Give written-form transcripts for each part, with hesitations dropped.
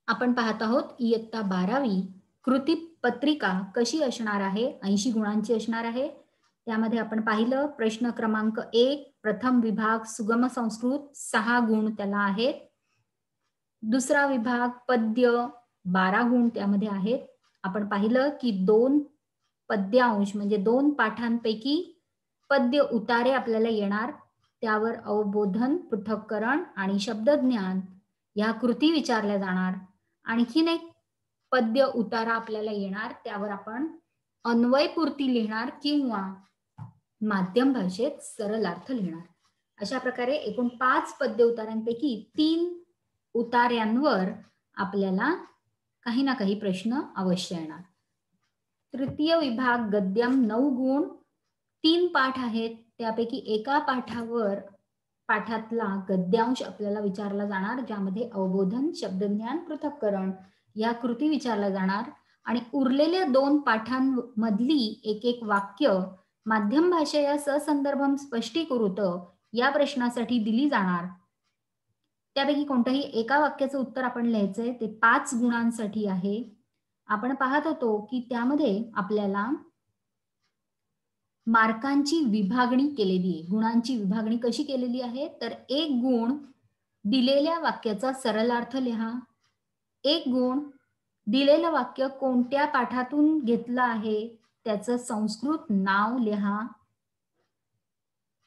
आपण पाहत आहोत इयत्ता 12वी कृती पत्रिका कशी असणार आहे, 80 गुणांची असणार आहे. त्यामध्ये आपण पाहिलं प्रश्न क्रमांक 1 प्रथम विभाग सुगम संस्कृत 6 गुण त्याला आहेत. दुसरा विभाग पद्य 12 गुण त्यामध्ये आहेत. आपण पाहिलं की 2 पद्यांश म्हणजे 2 पाठांपैकी पद्य उतारे आपल्याला येणार. त्यावर अवबोधन, पृथक्करण आणि शब्दज्ञान या कृती विचारल्या जाणार. आणखीन एक पद्य उतारा आपल्याला येणार, त्यावर आपण अन्वयपूर्ती लिहिणार किंवा माध्यम भाषेत सरळ अर्थ लिहिणार. अशा प्रकारे एकूण 5 पद्य उतार्यांपैकी 3 उतार्यांवर आपल्याला काही ना काही प्रश्न अवश्य येणार. तृतीय विभाग गद्यम 9 गुण, 3 पाठ आहेत. त्यापैकी एका पाठातला गद्यांश आपल्याला विचारला जाणार, ज्यामध्ये अवबोधन, शब्दज्ञान, पृथक्करण या कृती विचारल्या जाणार आणि उरलेल्या 2 पाठांमधली एक एक वाक्य माध्यम भाषेया ससंदर्भम स्पष्टीकुरुत या प्रश्नासाठी दिली जाणार. त्यापैकी कोणत्याही एका वाक्याचं उत्तर आपण लिहायचंय, ते 5 गुणांसाठी आहे. आपण पाहत होतो की त्यामध्ये आपल्याला मार्कांची विभागणी केलेली आहे. गुणांची विभागणी कशी केलेली आहे, तर 1 गुण दिलेल्या वाक्याचा सरलार्थ लिहा. 1 गुण दिलेलं वाक्य कोणत्या पाठातून घेतलं आहे त्याचं संस्कृत नाव लिहा.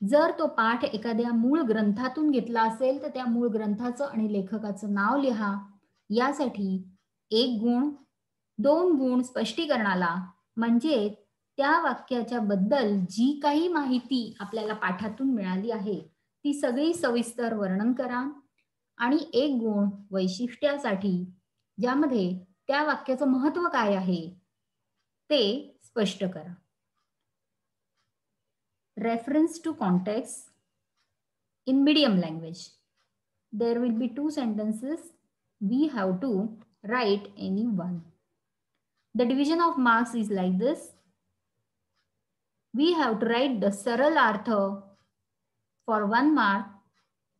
जर तो पाठ एखाद्या मूळ ग्रंथातून घेतला असेल तर त्या मूळ ग्रंथाचं आणि लेखकाचं नाव लिहा. यासाठी 1 गुण. 2 गुण स्पष्टीकरणाला, म्हणजे त्या वाक्याच्या बद्दल जी काही माहिती आपल्याला पाठातून मिळाली आहे ती सगळी सविस्तर वर्णन करा. आणि 1 गुण वैशिष्ट्यासाठी, ज्यामध्ये त्या वाक्याचं महत्त्व काय आहे ते स्पष्ट करा. Reference to context in medium language. There will be 2 sentences. We have to write any one. The division of marks is like this. We have to write the saral artha for 1 mark.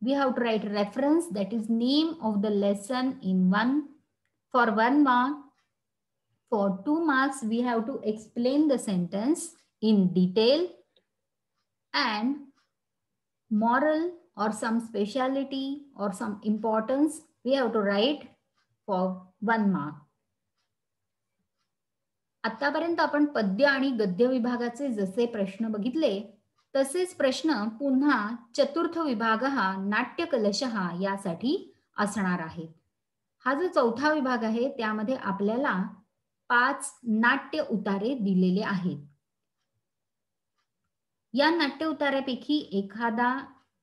We have to write reference, that is name of the lesson in 1 for 1 mark. For 2 marks, we have to explain the sentence in detail and moral or some speciality or some importance we have to write for 1 mark. आतापर्यंत आपण पद्य आणि गद्य विभागाचे जसे प्रश्न बघितले तसेच प्रश्न पुन्हा चतुर्थ विभाग हा नाट्य कलश यासाठी असणार आहेत. हा जो चौथा विभाग आहे त्यामध्ये आपल्याला 5 नाट्य उतारे दिलेले आहेत. या नाट्य उतार्यापैकी एखादा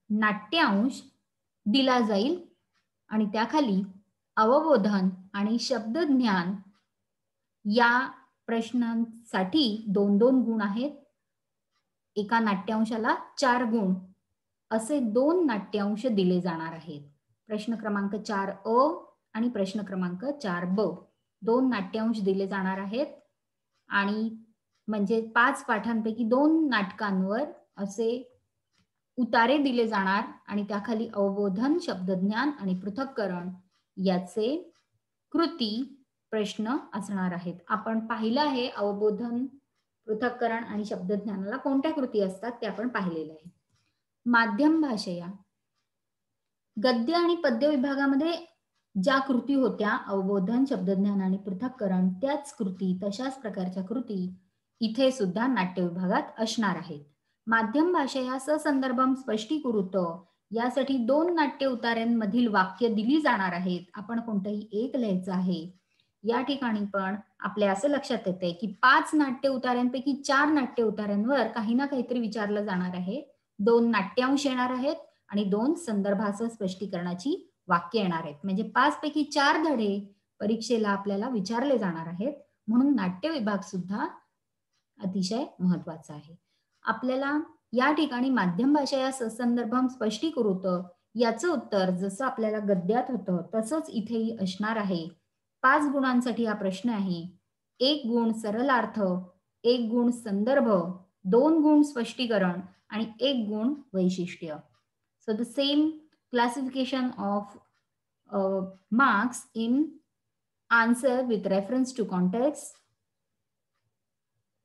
नाट्यांश दिला जाईल आणि त्याखाली अवबोधन आणि शब्दज्ञान या प्रश्नांसाठी 2-2 गुण आहेत. एका नाट्यांशाला 4 गुण असे 2 नाट्यांश दिले जाणार आहेत. प्रश्न क्रमांक 4 अ आणि प्रश्न क्रमांक 4 ब 2 नाट्यांश दिले जाणार आहेत आणि म्हणजे 5 पाठांपैकी 2 नाटकांवर असे उतारे दिले जाणार आणि त्याखाली अवबोधन, शब्दज्ञान आणि पृथक्करण याचे कृती प्रश्न असणार आहेत. आपण पाहिलं आहे अवबोधन, पृथक्करण आणि शब्दज्ञानाला कोणत्या कृती असतात ते आपण पाहिलेलं आहे. माध्यम भाषेया गद्य आणि पद्य विभागामध्ये ज्या कृती होत्या अवबोधन, शब्दज्ञान आणि पृथक्करण, त्याच कृती तशाच प्रकारच्या कृती इथे सुद्धा नाट्य विभागात असणार आहेत. माध्यम भाषेया ससंदर्भम स्पष्टीकुरुत यासाठी 2 नाट्य उतार्यांमधील वाक्य दिली जाणार आहेत. आपण कोणतंही एक लिहायचं आहे. या ठिकाणी पण आपल्या असं लक्षात येते की 5 नाट्य उतार्यांपैकी 4 नाट्य उतार्यांवर काही ना काहीतरी विचारलं जाणार आहे. 2 नाट्यांश येणार आहेत आणि 2 संदर्भासह स्पष्टीकरणाची वाक्य येणार आहेत. म्हणजे 5 पैकी 4 धडे परीक्षेला आपल्याला विचारले जाणार आहेत. म्हणून नाट्य विभाग सुद्धा अतिशय महत्वाचा आहे. आपल्याला या ठिकाणी माध्यम भाषेया ससंदर्भम स्पष्टीकुरुत याचं उत्तर जसं आपल्याला गद्यात होतं तसंच इथेही असणार आहे. 5 गुणांसाठी हा प्रश्न आहे. 1 गुण सरलार्थ, 1 गुण संदर्भ, 2 गुण स्पष्टीकरण आणि 1 गुण वैशिष्ट्य. So the same classification of marks in answer with reference to context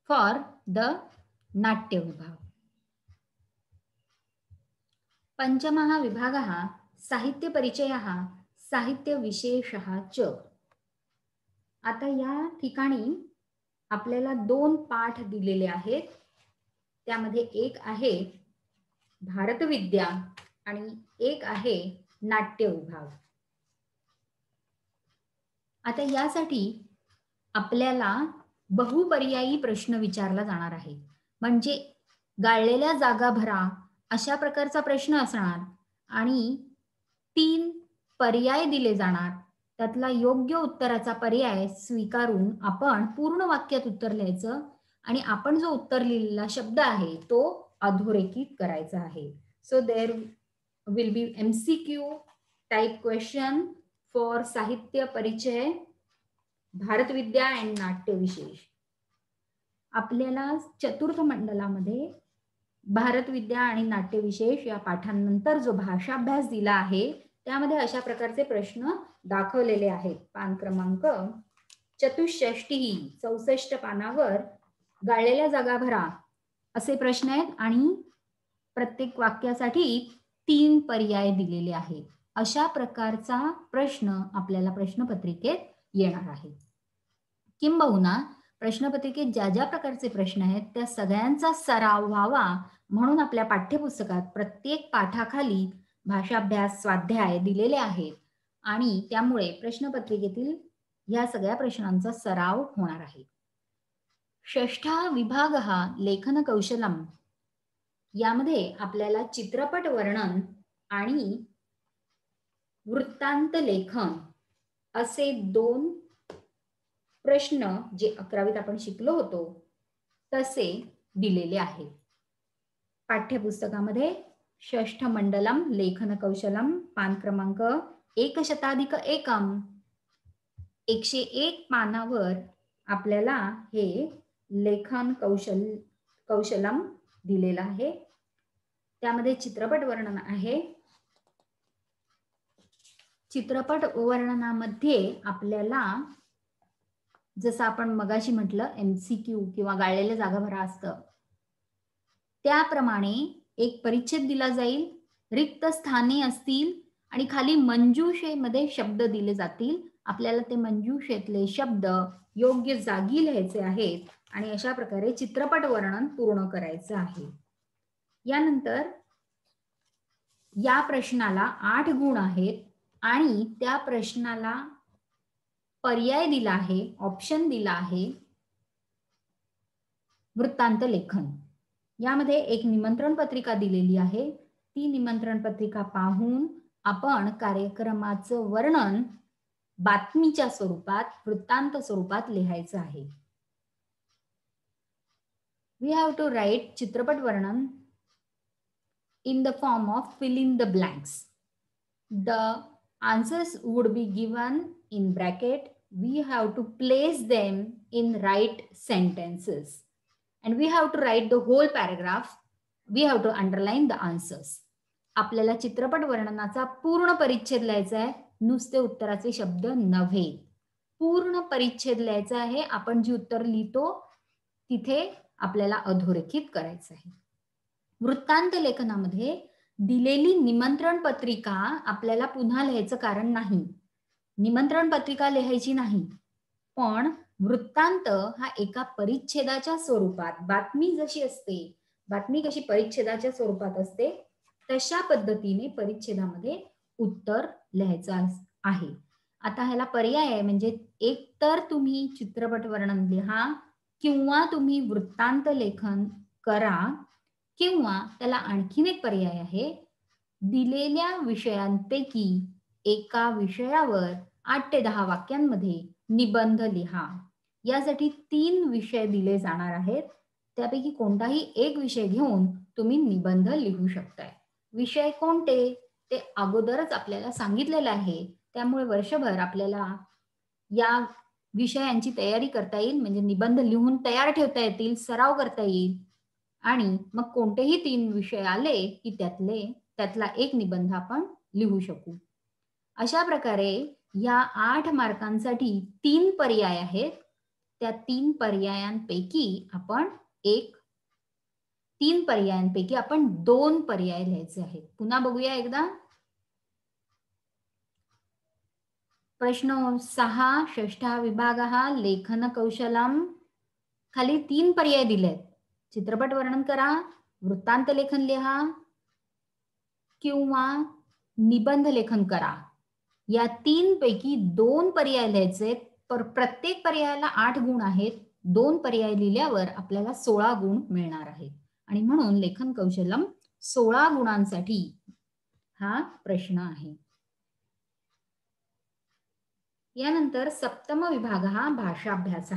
for the नाट्य विभाग. पंचमः विभागः साहित्य परिचयः साहित्य विशेषः च. आता या ठिकाणी आपल्याला 2 पाठ दिलेले आहेत. त्यामध्ये एक आहे भारतविद्या आणि एक आहे नाट्य विभाग. आता यासाठी आपल्याला बहुपर्यायी प्रश्न विचारला जाणार आहे. म्हणजे गाळलेल्या जागा भरा अशा प्रकारचा प्रश्न असणार आणि 3 पर्याय दिले जाणार. त्यातला योग्य उत्तराचा पर्याय स्वीकारून आपण पूर्ण वाक्यात उत्तर लिहायचं आणि आपण जो उत्तर लिहिलेला शब्द आहे तो अधोरेखित करायचा आहे. So there will be MCQ type question for साहित्य परिचय, भारतविद्या अँड नाट्य विशेष. आपल्याला चतुर्थ मंडलामध्ये भारतविद्या आणि नाट्यविशेष या पाठांनंतर जो भाषाभ्यास दिला आहे त्यामध्ये अशा प्रकारचे प्रश्न दाखवलेले आहेत. पान क्रमांक 64 64 पानावर गाळलेल्या जागा भरा असे प्रश्न आहेत आणि प्रत्येक वाक्यासाठी 3 पर्याय दिलेले आहेत. अशा प्रकारचा प्रश्न आपल्याला प्रश्नपत्रिकेत येणार आहे. किंबहुना प्रश्नपत्रिकेत ज्या ज्या प्रकारचे प्रश्न आहेत त्या सगळ्यांचा सराव व्हावा म्हणून आपल्या पाठ्यपुस्तकात प्रत्येक पाठाखाली भाषाभ्यास स्वाध्याय दिलेले आहेत आणि त्यामुळे प्रश्नपत्रिकेतील या सगळ्या प्रश्नांचा सराव होणार आहे. षष्ठः विभागः लेखन कौशलम. यामध्ये आपल्याला चित्रपट वर्णन आणि वृत्तांत लेखन असे 2 प्रश्न जे 11वीत आपण शिकलो होतो तसे दिलेले आहेत. पाठ्यपुस्तकामध्ये षष्ठ मंडलम लेखन कौशलम पान क्रमांक 100+1 101 पानावर आपल्याला हे लेखन कौशलम दिलेलं आहे. त्यामध्ये चित्रपट वर्णन आहे. चित्रपट वर्णनामध्ये आपल्याला जसं आपण मगाशी म्हटलं MCQ किंवा गाळलेल्या जागा भरा असतं त्याप्रमाणे एक परिच्छेद दिला जाईल, रिक्त स्थाने असतील आणि खाली मंजुषेमध्ये शब्द दिले जातील. आपल्याला ते मंजुषेतले शब्द योग्य जागी लिहायचे आहेत आणि अशा प्रकारे चित्रपट वर्णन पूर्ण करायचं आहे. यानंतर या प्रश्नाला 8 गुण आहेत आणि त्या प्रश्नाला पर्याय दिला आहे, ऑप्शन दिला आहे वृत्तांत लेखन. यामध्ये एक निमंत्रण पत्रिका दिलेली आहे. ती निमंत्रण पत्रिका पाहून आपण कार्यक्रमाचं वर्णन बातमीच्या स्वरूपात वृत्तांत स्वरूपात लिहायचं आहे. We have to write चित्रपट वर्णन in the form of fill in the blanks. The answers would be given in bracket. We have to place them in right sentences and we have to write the whole paragraph. We have to underline the answers. आपल्याला चित्रपट वर्णनाचा पूर्ण परिच्छेद लिहायचा आहे, नुसते उत्तराचे शब्द नव्हे. पूर्ण परिच्छेद लिहायचा आहे. आपण जी उत्तर लिहितो तिथे आपल्याला अधोरेखित करायचं आहे. वृत्तांत लेखनामध्ये दिलेली निमंत्रण पत्रिका आपल्याला पुन्हा लिहायचं कारण नाही. निमंत्रण पत्रिका लिहायची नाही, पण वृत्तांत हा एका परिच्छेदाच्या स्वरूपात, बातमी जशी असते, बातमी कशी परिच्छेदाच्या स्वरूपात असते तशा पद्धतीने परिच्छेदामध्ये उत्तर लिहायचं आहे. आता ह्याला पर्याय आहे, म्हणजे एक तर तुम्ही चित्रपट वर्णन लिहा किंवा तुम्ही वृत्तांत लेखन करा किंवा त्याला आणखीन एक पर्याय आहे, दिलेल्या विषयांपैकी एका विषयावर 8 ते 10 वाक्यांमध्ये निबंध लिहा. यासाठी 3 विषय दिले जाणार आहेत. त्यापैकी कोणताही एक विषय घेऊन तुम्ही निबंध लिहू शकताय. विषय कोणते ते अगोदरच आपल्याला सांगितलेलं आहे, त्यामुळे वर्षभर आपल्याला या विषयांची तयारी करता येईल, म्हणजे निबंध लिहून तयार ठेवता येतील, सराव करता येईल आणि मग कोणतेही 3 विषय आले की त्यातला एक निबंध आपण लिहू शकू. अशा प्रकारे या 8 मार्कांसाठी 3 पर्याय आहेत. त्या 3 पर्यायांपैकी आपण 3 पर्यायांपैकी आपण 2 पर्याय लिहायचे आहेत. पुन्हा बघूया एकदा. प्रश्न 6 षष्ठा विभागः लेखन कौशलम. खाली 3 पर्याय दिलेत. चित्रपट वर्णन करा, वृत्तांत लेखन लिहा किंवा निबंध लेखन करा. या 3 पैकी 2 पर्याय लिहायचे. प्रत्येक पर्यायाला 8 गुण आहेत. 2 पर्याय लिहिल्यावर आपल्याला 16 गुण मिळणार आहेत आणि म्हणून लेखन कौशलम 16 गुणांसाठी हा प्रश्न आहे. यानंतर सप्तम विभाग हा भाषाभ्यास.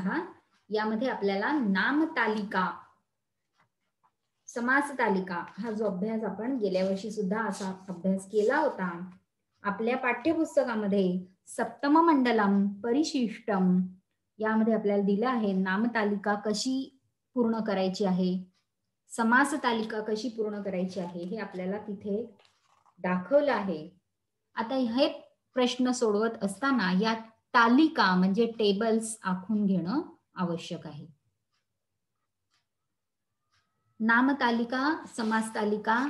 यामध्ये आपल्याला नामतालिका, समास तालिका हा जो अभ्यास आपण गेल्या वर्षी सुद्धा असा अभ्यास केला होता. आपल्या पाठ्यपुस्तकामध्ये सप्तम मंडलम परिशिष्टम यामध्ये आपल्याला दिलं आहे नामतालिका कशी पूर्ण करायची आहे, समास तालिका कशी पूर्ण करायची आहे हे आपल्याला तिथे दाखवलं आहे. आता हे प्रश्न सोडवत असताना या तालिका म्हणजे टेबल्स आखून घेणं आवश्यक आहे. नामतालिका, समास तालिका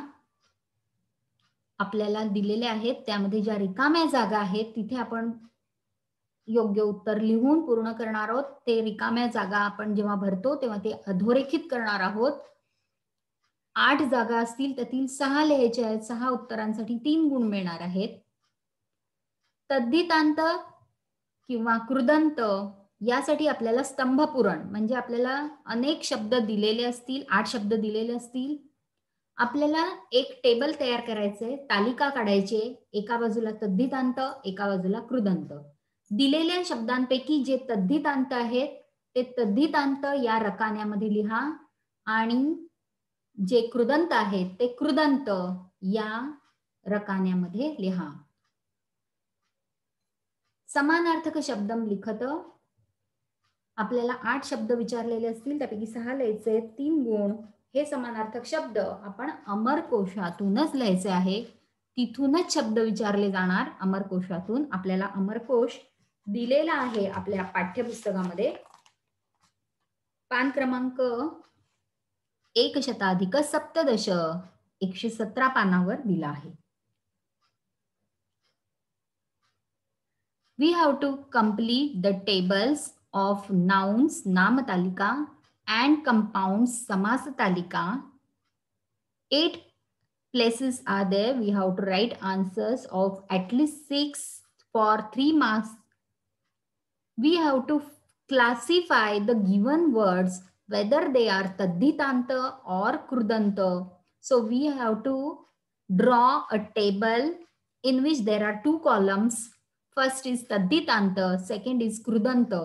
आपल्याला दिलेले आहेत. त्यामध्ये ज्या रिकाम्या जागा आहेत तिथे आपण योग्य उत्तर लिहून पूर्ण करणार आहोत. ते रिकाम्या जागा आपण जेव्हा भरतो तेव्हा ते अधोरेखित करणार आहोत. 8 जागा असतील त्यातील 6 लिहायचे आहेत. 6 उत्तरांसाठी 3 गुण मिळणार आहेत. तद्धितांत किंवा कृदंत यासाठी आपल्याला स्तंभपुरण म्हणजे आपल्याला अनेक शब्द दिलेले असतील, 8 शब्द दिलेले असतील. आपल्याला एक टेबल तयार करायचंय, तालिका काढायची. एका बाजूला तद्धितांत, एका बाजूला कृदंत. दिलेल्या शब्दांपैकी जे तद्धितांत आहेत ते तद्धितांत या रकान्यामध्ये लिहा आणि जे कृदंत आहेत ते कृदंत या रकान्यामध्ये लिहा. समानार्थक शब्दम लिखत आपल्याला 8 शब्द विचारलेले असतील त्यापैकी 6 लिहायचे, 3 गुण. हे समानार्थक शब्द आपण अमरकोशातूनच लिहायचे आहे. तिथूनच शब्द विचारले जाणार अमरकोशातून. आपल्याला अमरकोश दिलेला आहे आपल्या पाठ्यपुस्तकामध्ये. पान क्रमांक 117 117 पानावर दिला आहे. We have to complete the tables of nouns नामतालिका and compounds समास तालिका. 8 places are there. We have to write answers of at least 6 for 3 marks. We have to classify the given words whether they are tadhitanta or krudanta. So we have to draw a table in which there are 2 columns. First is tadhitanta, second is krudanta.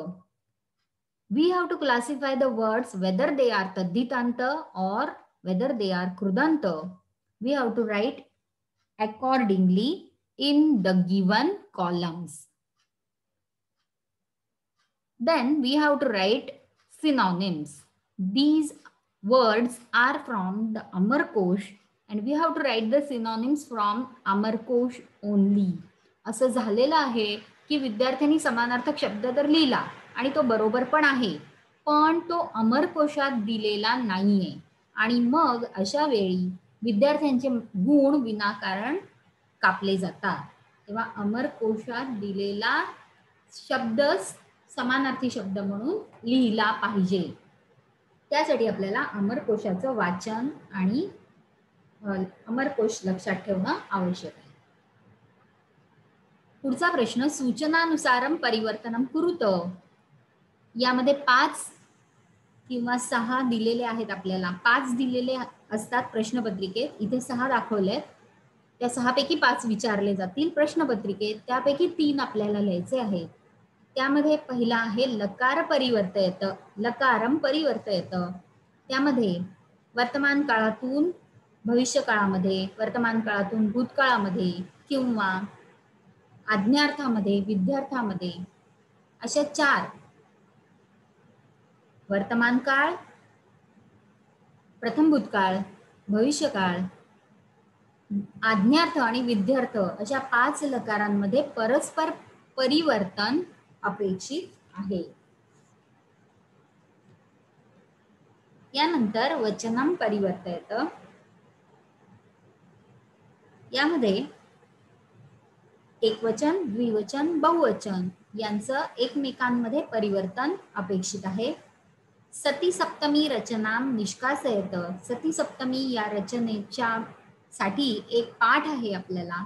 We have to classify the words whether they are tadhitanta or whether they are krudanta. We have to write accordingly in the given columns. Then we have to write synonyms. These words are from the Amarkosh and we have to write the synonyms from Amarkosh only. असं झालेलं आहे की विद्यार्थ्यांनी समानार्थक शब्द तर लिहिला आणि तो बरोबर पण आहे, पण तो अमरकोशात दिलेला नाहीये आणि मग अशा वेळी विद्यार्थ्यांचे गुण विनाकारण कापले जातात. तेव्हा अमरकोशात दिलेला शब्द समानार्थी शब्द म्हणून लिहिला पाहिजे. त्यासाठी आपल्याला अमरकोशाचं वाचन आणि अमरकोश लक्षात ठेवणं आवश्यक आहे. पुढचा प्रश्न सूचनानुसारम परिवर्तनम कुरुत. यामध्ये 5 किंवा 6 दिलेले आहेत. आपल्याला 5 दिलेले असतात प्रश्नपत्रिकेत. इथे 6 दाखवलेत. त्या 6 पैकी 5 विचारले जातील प्रश्नपत्रिकेत. त्यापैकी 3 आपल्याला लिहायचे आहेत. त्यामध्ये पहिला आहे लकार परिवर्तयत. लकारम परिवर्तयत. त्यामध्ये वर्तमान काळातून भविष्य काळामध्ये, वर्तमान काळातून भूतकाळामध्ये किंवा आज्ञार्थामध्ये, विद्यार्थामध्ये अशा 4 वर्तमान काळ, प्रथम भूतकाळ, भविष्यकाळ आज्ञार्थ आणि विध्यर्थ अशा 5 लकारांमध्ये परस्पर परिवर्तन अपेक्षित आहे. यानंतर वचनम परिवर्तयत. यामध्ये एकवचन, द्विवचन, बहुवचन यांचं एकमेकांमध्ये परिवर्तन अपेक्षित आहे. सती सप्तमी रचनाम निष्कासयत. सती सप्तमी या रचनेच्या साठी एक पाठ आहे आपल्याला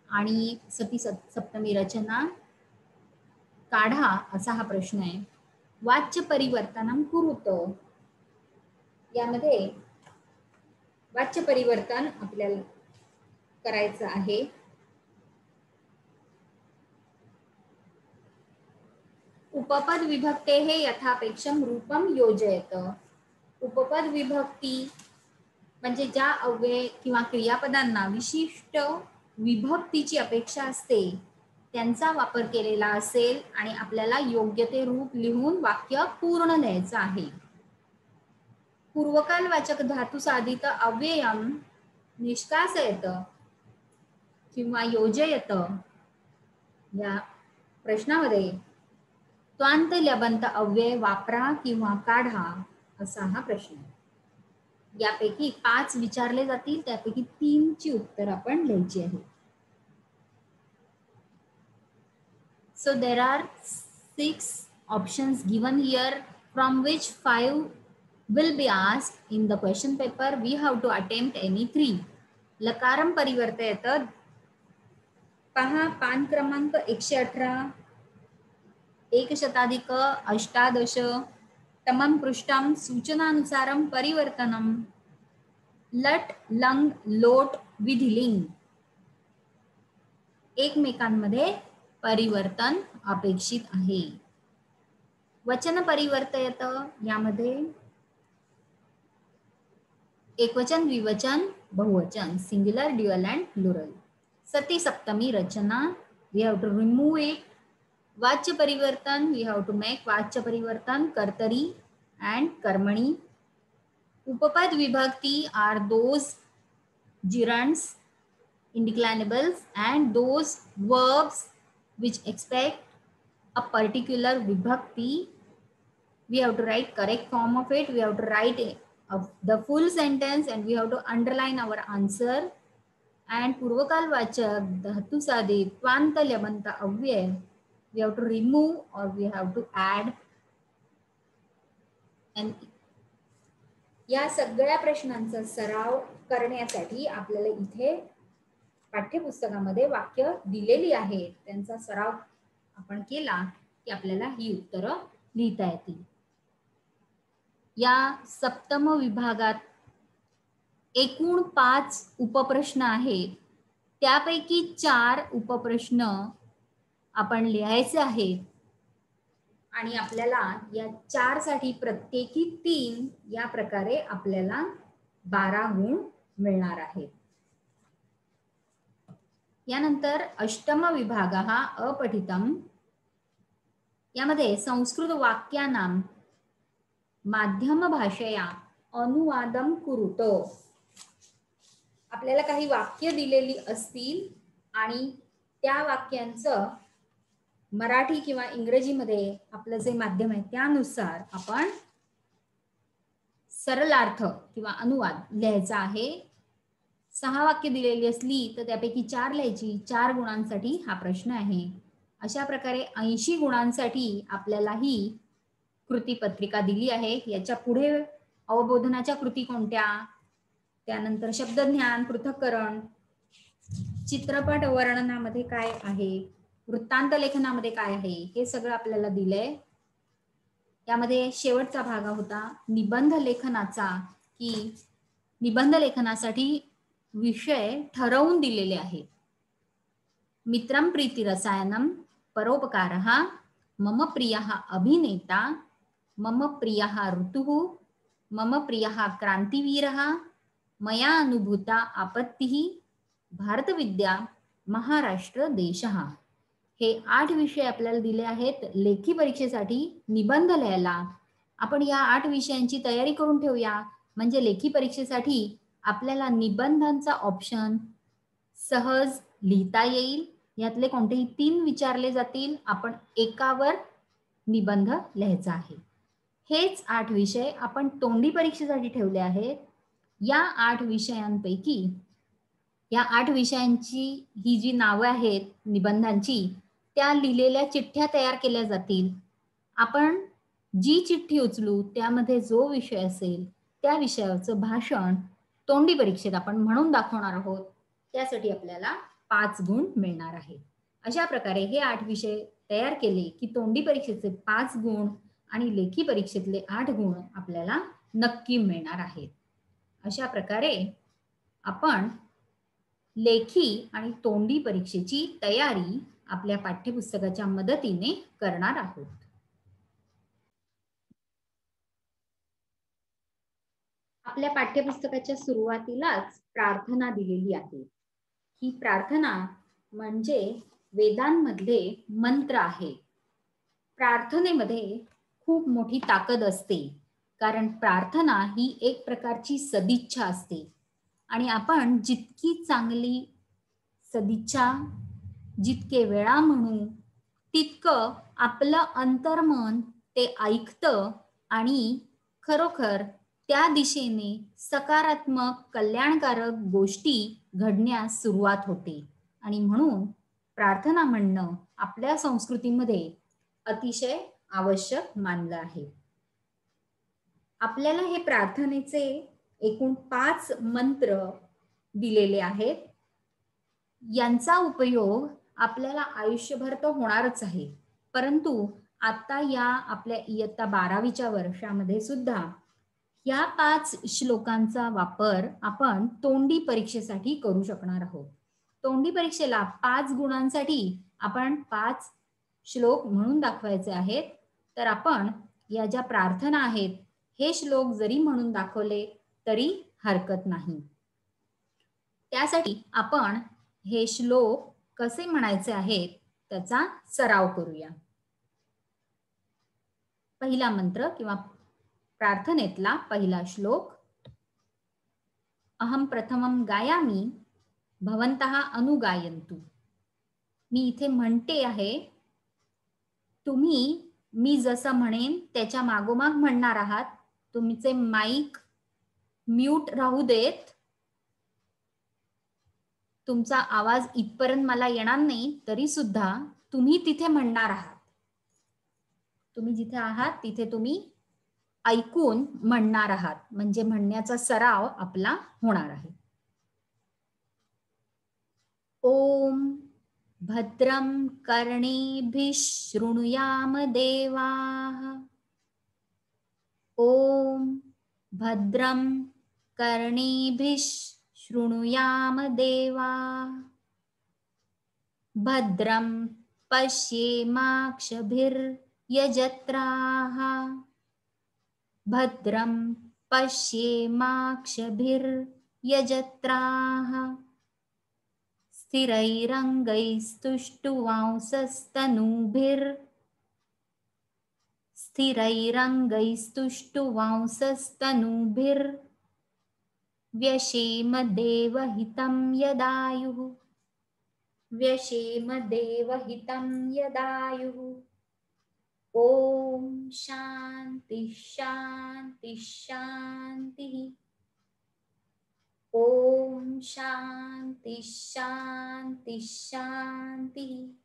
आणि सती सप्तमी रचना काढा असा हा प्रश्न आहे. वाच्य परिवर्तनम कुरुत. यामध्ये वाच्य परिवर्तन आपल्याला करायचं आहे. उपपद विभक्ते हे यथापेक्षम रूपम योजयत. उपपद विभक्ती म्हणजे ज्या अव्यय किंवा क्रियापदांना विशिष्ट विभक्तीची अपेक्षा असते त्यांचा वापर केलेला असेल आणि आपल्याला योग्य ते रूप लिहून वाक्य पूर्ण लिहायचं आहे. पूर्वकालवाचक धातू साधित अव्ययम निष्कासयत किंवा योजयत या प्रश्नामध्ये त्वांत लबंत अव्यय वापरा किंवा काढा असा हा प्रश्न. यापैकी 5 विचारले जातील, त्यापैकी 3 ची उत्तर आपण लिहायची आहे. So there are 6 options given here, from which 5 will be asked in the question paper. We have to attempt any 3. लकारम परिवर्तयत. पहा पान क्रमांक 118, 1/18 तमं पृष्ठम सूचनानुसारम परिवर्तनम लट लंग लोट विधिलिंग एकमेकांमध्ये परिवर्तन अपेक्षित आहे. वचन परिवर्तयत यामध्ये एकवचन, द्विवचन, बहुवचन, सिंग्युलर, ड्युअल अँड प्लुरल. सती सप्तमी रचना, we have to remove it. वाच्य परिवर्तन, we have to make वाच्य परिवर्तन कर्तरी and कर्मणी. उपपद विभक्ति are those gerunds, indeclinables and those verbs which expect a particular vibhakti. We have to write correct form of it. We have to write the full sentence and we have to underline our answer. And पूर्वकाल वाचक धातु साधित त्वांत लबंत अव्यय we have to remove or we have to add. And या सगळ्या प्रश्नांचा सराव करण्यासाठी आपल्याला इथे पाठ्यपुस्तकामध्ये वाक्य दिलेली आहेत, त्यांचा सराव आपण केला की आपल्याला ही उत्तरं लिहिता येतील. या सप्तम विभागात एकूण 5 उपप्रश्न आहेत, त्यापैकी 4 उपप्रश्न आपण लिहायचे आहेत आणि आपल्याला या 4 साठी प्रत्येकी 3 या प्रकारे आपल्याला 12 गुण मिळणार आहेत. यानंतर अष्टम विभाग हा अपठितम. यामध्ये संस्कृत वाक्यानां माध्यम भाषया अनुवादम कुरुतो. आपल्याला काही वाक्य दिलेली असतील आणि त्या वाक्यांचं मराठी किंवा इंग्रजीमध्ये आपलं जे माध्यम आहे त्यानुसार आपण सरलार्थ किंवा अनुवाद लिहायचा आहे. 6 वाक्य दिलेली असली तर त्यापैकी 4 लिहायची. 4 गुणांसाठी हा प्रश्न आहे. अशा प्रकारे 80 गुणांसाठी आपल्याला ही कृतीपत्रिका दिली आहे. याच्या पुढे अवबोधनाच्या कृती कोणत्या, त्यानंतर शब्दज्ञान, पृथक्करण, चित्रपट वर्णनामध्ये काय आहे, वृत्तांत लेखनामध्ये काय आहे, हे सगळं आपल्याला दिलंय. यामध्ये शेवटचा भाग होता निबंध लेखनाचा, की निबंध लेखनासाठी विषय ठरवून दिलेले आहेत. मित्रम प्रीती रसायनम, परोपकारः, मम प्रियः अभिनेता, मम प्रियः ऋतुः, मम प्रियः क्रांतिवीरः, मया अनुभूता आपत्तिः, भारतविद्या, महाराष्ट्र देशः. हे 8 विषय आपल्याला दिले आहेत लेखी परीक्षेसाठी निबंध लिहायला. आपण या 8 विषयांची तयारी करून ठेवूया, म्हणजे लेखी परीक्षेसाठी आपल्याला निबंधांचा ऑप्शन सहज लिहिता येईल. यातले कोणतेही 3 विचारले जातील. आपण एकावर निबंध लिहायचा आहे. हेच 8 विषय आपण तोंडी परीक्षेसाठी ठेवले आहेत. या 8 विषयांपैकी या 8 विषयांची ही जी नावं आहेत निबंधांची, त्या लिहिलेल्या चिठ्ठ्या तयार केल्या जातील. आपण जी चिठ्ठी उचलू त्यामध्ये जो विषय असेल त्या विषयाचं भाषण तोंडी परीक्षेत आपण म्हणून दाखवणार आहोत. त्यासाठी आपल्याला 5 गुण मिळणार आहेत. अशा प्रकारे हे 8 विषय तयार केले की तोंडी परीक्षेचे 5 गुण आणि लेखी परीक्षेतले 8 गुण आपल्याला नक्की मिळणार आहेत. अशा प्रकारे आपण लेखी आणि तोंडी परीक्षेची तयारी आपल्या पाठ्यपुस्तकाच्या मदतीने करणार आहोत. आपल्या पाठ्यपुस्तकाच्या सुरुवातीलाच प्रार्थना दिलेली आहे. ही प्रार्थना म्हणजे वेदांमधले मंत्र आहे. प्रार्थनेमध्ये खूप मोठी ताकद असते, कारण प्रार्थना ही एक प्रकारची सदिच्छा असते आणि आपण जितकी चांगली सदिच्छा जितके वेळा म्हणू तितकं आपलं अंतर्मन ते ऐकतं आणि खरोखर त्या दिशेने सकारात्मक कल्याणकारक गोष्टी घडण्यास सुरुवात होते. आणि म्हणून प्रार्थना म्हणणं आपल्या संस्कृतीमध्ये अतिशय आवश्यक मानलं आहे. आपल्याला हे प्रार्थनेचे एकूण 5 मंत्र दिलेले आहेत. यांचा उपयोग आपल्याला आयुष्यभर तो होणारच आहे, परंतु आता या आपल्या इयत्ता 12वीच्या वर्षामध्ये सुद्धा या 5 श्लोकांचा वापर आपण तोंडी परीक्षेसाठी करू शकणार आहोत. तोंडी परीक्षेला 5 गुणांसाठी आपण 5 श्लोक म्हणून दाखवायचे आहेत. तर आपण या ज्या प्रार्थना आहेत हे श्लोक जरी म्हणून दाखवले तरी हरकत नाही. त्यासाठी आपण हे श्लोक कसे म्हणायचे आहेत त्याचा सराव करूया. पहिला मंत्र किंवा प्रार्थनेतला पहिला श्लोक. अहम प्रथमम गायामी भवन्तः अनुगायन्तु. मी इथे म्हणते आहे, तुम्ही मी जसं म्हणेन त्याच्या मागोमाग म्हणणार आहात. तुमचे माईक म्यूट राहू देत. तुमचा आवाज इथपर्यंत मला येणार नाही तरी सुद्धा तुम्ही तिथे म्हणणार आहात. तुम्ही जिथे आहात तिथे तुम्ही ऐकून म्हणणार आहात, म्हणजे म्हणण्याचा सराव आपला होणार आहे. ओम भद्रं कर्णेभिः शृणुयाम देवाः. ओम भद्रं कर्णेभिः शृणुयाम देवाः. भद्रं पश्येमाक्षभिर्यजत्राः. भद्रं पश्येमाक्षभिर्यजत्राः. स्थिरैरङ्गैस्तुष्टुवांसस्तनूभिर्व्यशेम देवहितं यदायुः. व्यशेम देवहितं यदायुः. ओम शांति शांति शांति. ओम शांति शांति शांति.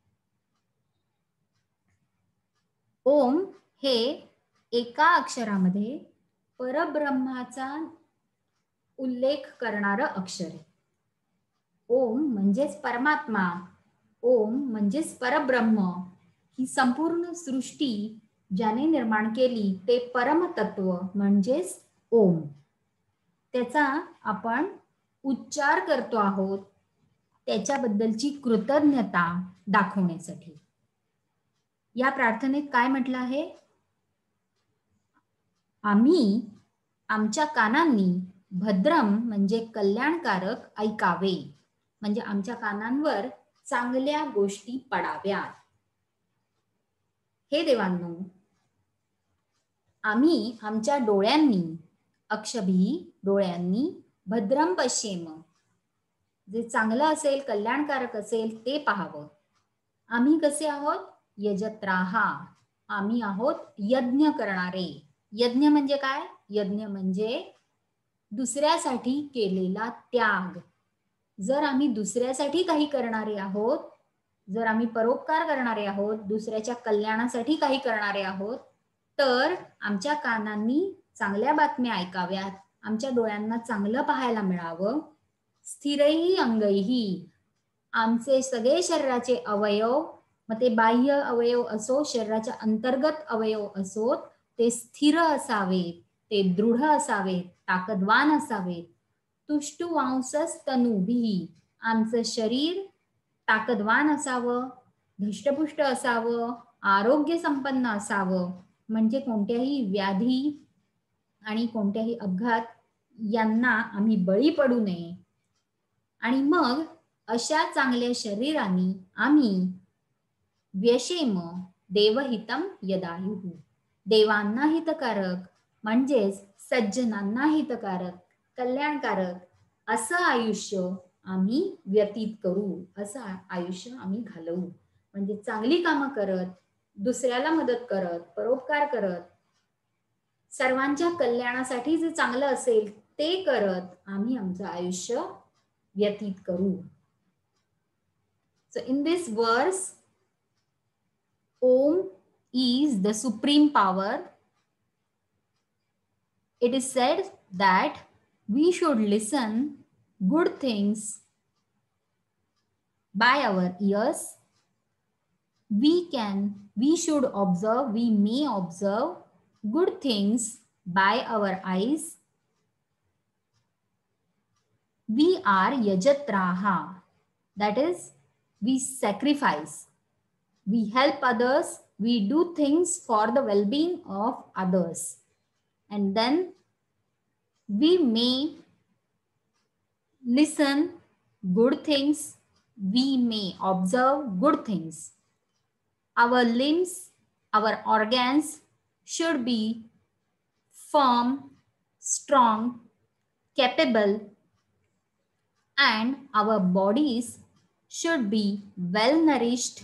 ओम हे एका अक्षरामध्ये परब्रह्माचा उल्लेख करणारं अक्षर आहे. ओम म्हणजेच परमात्मा, ओम म्हणजेच परब्रह्म. ही संपूर्ण सृष्टी ज्याने निर्माण केली ते परमतत्व म्हणजेच ओम. त्याचा आपण उच्चार करतो आहोत त्याच्याबद्दलची कृतज्ञता दाखवण्यासाठी. या प्रार्थनेत काय म्हटलं आहे? आम्ही आमच्या कानांनी भद्रम म्हणजे कल्याणकारक ऐकावे, म्हणजे आमच्या कानांवर चांगल्या गोष्टी पडाव्यात. हे देवांनो, आम्ही आमच्या डोळ्यांनी, अक्षभी डोळ्यांनी, भद्रम पश्येम, जे चांगलं असेल, कल्याणकारक असेल ते पाहावं. आम्ही कसे आहोत? यजत्राहा, आम्ही आहोत यज्ञ करणारे. यज्ञ म्हणजे काय? यज्ञ म्हणजे दुसऱ्यासाठी केलेला त्याग. जर आम्ही दुसऱ्यासाठी काही करणारे आहोत, जर आम्ही परोपकार करणारे आहोत, दुसऱ्याच्या कल्याणासाठी काही करणारे आहोत, तर आमच्या कानांनी चांगल्या बातम्या ऐकाव्यात, आमच्या डोळ्यांना चांगलं पाहायला मिळावं. स्थिरही अंगही, आमचे सगळे शरीराचे अवयव, मग ते बाह्य अवयव असो, शरीराच्या अंतर्गत अवयव असोत, ते स्थिर असावेत, ते दृढ असावेत, ताकदवान असावेत. तुष्टुवांसस्तनूभिः, आमचं शरीर ताकदवान असावं, धष्टपुष्ट असावं, आरोग्य संपन्न असावं, म्हणजे कोणत्याही व्याधी आणि कोणत्याही अपघात यांना आम्ही बळी पडू नये. आणि मग अशा चांगल्या शरीराने आम्ही व्यशेम देवहितम यदायुः, देवांना हितकारक म्हणजेच सज्जनांना हितकारक, कल्याणकारक असं आयुष्य आम्ही व्यतीत करू, असं आयुष्य आम्ही घालवू. म्हणजे चांगली कामं करत, दुसऱ्याला मदत करत, परोपकार करत, सर्वांच्या कल्याणासाठी जे चांगलं असेल ते करत आम्ही आमचं आयुष्य व्यतीत करू. So in this verse, Om is the supreme power. It is said that we should listen good things by our ears. We should observe, we may observe good things by our eyes. We are yajatraha, that is, we sacrifice, we help others, we do things for the well-being of others. And then we may listen good things, we may observe good things. Our limbs, our organs should be firm, strong, capable, and our bodies should be well nourished,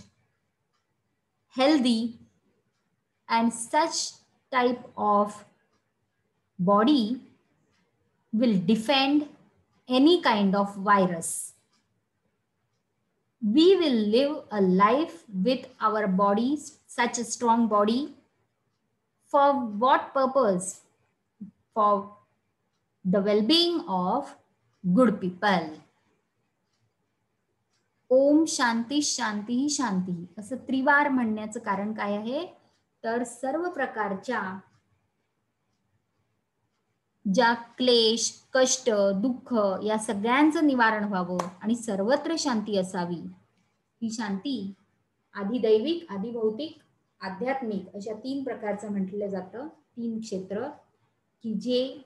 healthy, and such type of body will defend any kind of virus. We will live a life with our bodies, such a strong body. For what purpose? For the well-being of good people. Om Shanti शांती शांती असं त्रिवार म्हणण्याचं कारण काय आहे? तर सर्व प्रकारच्या ज्या क्लेश, कष्ट, दुःख या सगळ्यांचं निवारण व्हावं आणि सर्वत्र शांती असावी. ही शांती आधिदैविक, आधिभौतिक, आध्यात्मिक अशा 3 प्रकारचं म्हटलं जातं. 3 क्षेत्र की जे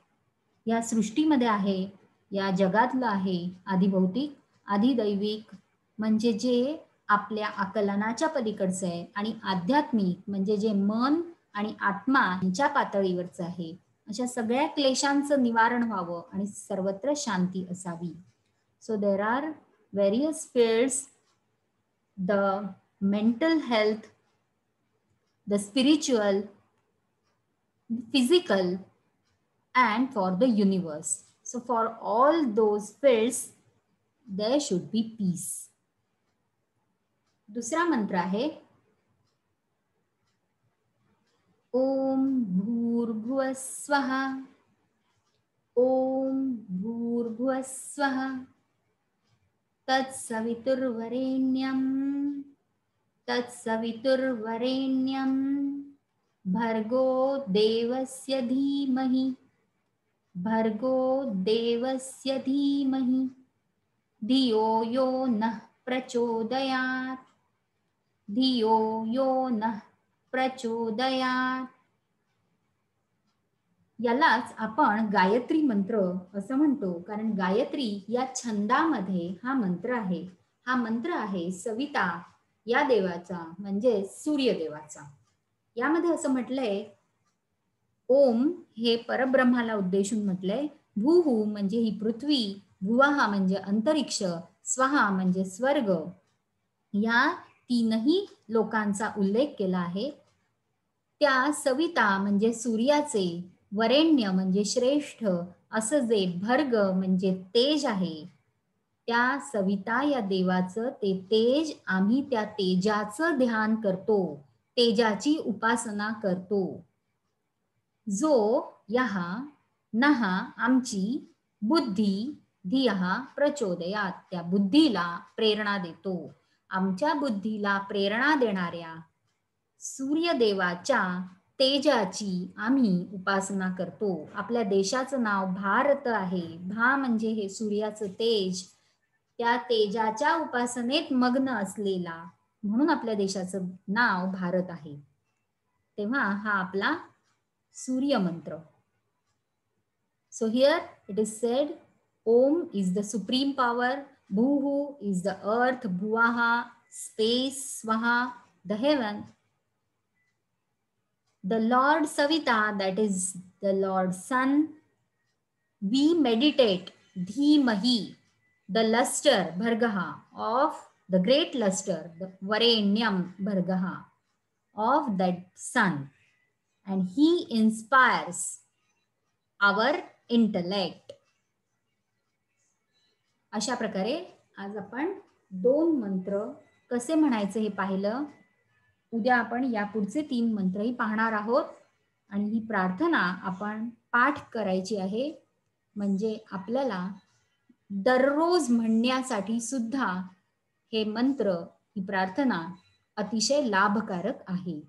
या सृष्टीमध्ये आहे, या जगातलं आहे. आधिभौतिक, आधिदैविक म्हणजे जे आपल्या आकलनाच्या पलीकडचं आहे, आणि आध्यात्मिक म्हणजे जे मन आणि आत्मा यांच्या पातळीवरचं आहे. अशा सगळ्या क्लेशांचं निवारण व्हावं आणि सर्वत्र शांती असावी. So there are various fields, the mental health, the spiritual, physical, and for the universe. So for all those fields there should be peace. दूसरा मंत्र आहे ओम भूर्भुवः स्वः, ओम भूर्भुवः स्वः, तत्सवितुर्वरेण्यं, तत्सवितुर्वरेण्यं, भर्गो देवस्य धीमहि, भर्गो देवस्य धीमहि, धियो यो नः प्रचोदयात्, धियो यो नः प्रचोदयात्. यालाच आपण गायत्री मंत्र असं म्हणतो, कारण गायत्री या छंदामध्ये हा मंत्र आहे. हा मंत्र आहे सविता या देवाचा, म्हणजे सूर्यदेवाचा. यामध्ये असं म्हटलंय, ओम हे परब्रह्माला उद्देशून म्हटलंय भूहू म्हणजे ही पृथ्वी, भुवाहा म्हणजे अंतरिक्ष, स्वहा म्हणजे स्वर्ग, या तीनही लोकांचा उल्लेख केला आहे. त्या सविता म्हणजे सूर्याचे, वरेण्य म्हणजे श्रेष्ठ, असं जे भर्ग म्हणजे तेज आहे, त्या सविता या देवाचं ते तेज, आम्ही त्या तेजाचं ध्यान करतो, तेजाची उपासना करतो. जो यहा नहा आमची बुद्धी धियहा प्रचोदयात, त्या बुद्धीला प्रेरणा देतो. आमच्या बुद्धीला प्रेरणा देणाऱ्या सूर्यदेवाच्या तेजाची आम्ही उपासना करतो. आपल्या देशाचं नाव भारत आहे. भा म्हणजे हे सूर्याचं तेज, त्या तेजाच्या उपासनेत मग्न असलेला, म्हणून आपल्या देशाचं नाव भारत आहे. तेव्हा हा आपला सूर्य मंत्र. So here it is said, Om is the supreme power, Bhuhu is the earth, Bhuaha, space, Swaha, the heaven. The Lord Savita, that is the Lord Sun. We meditate, Dhimahi, the luster, Bhargaha, of the great luster, the Varenyam, Bhargaha, of that sun. And he inspires our intellect. अशा प्रकारे आज आपण 2 मंत्र कसे म्हणायचे हे पाहिलं. उद्या आपण या पुढचे 3 मंत्रही पाहणार आहोत आणि ही प्रार्थना आपण पाठ करायची आहे, म्हणजे आपल्याला दररोज म्हणण्यासाठी सुद्धा हे मंत्र, ही प्रार्थना अतिशय लाभकारक आहे.